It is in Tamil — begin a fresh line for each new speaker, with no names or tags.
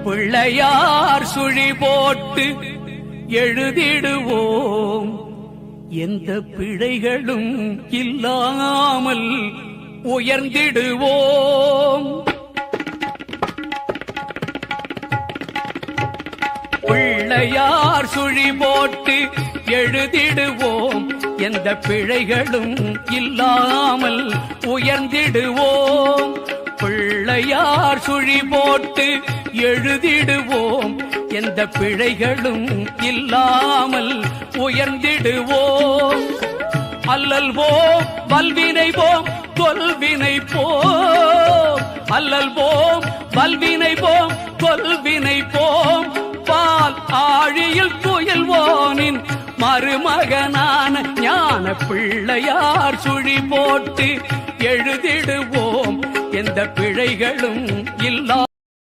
பிள்ளையார் சுழி போட்டு எழுதிடுவோம், எந்த பிழைகளும் இல்லாமல் உயர்ந்திடுவோம். பிள்ளையார் சுழி போட்டு எழுதிடுவோம், எந்த பிழைகளும் இல்லாமல் உயர்ந்திடுவோம். பிள்ளையார் சுழி போட்டு எழுதிடுவோம், எந்த பிழைகளும் இல்லாமல் உயர்ந்திடுவோம். அல்லல் போம் வல்வினை போம் கொல்வினை போம், அல்லல் போம் வல்வினை போம் கொல்வினை போம். பால் ஆழியில் துயில்வோனின் மருமகனான ஞான பிள்ளையார் சுழி போட்டு எழுதிடுவோம், எந்த பிழைகளும் இல்லா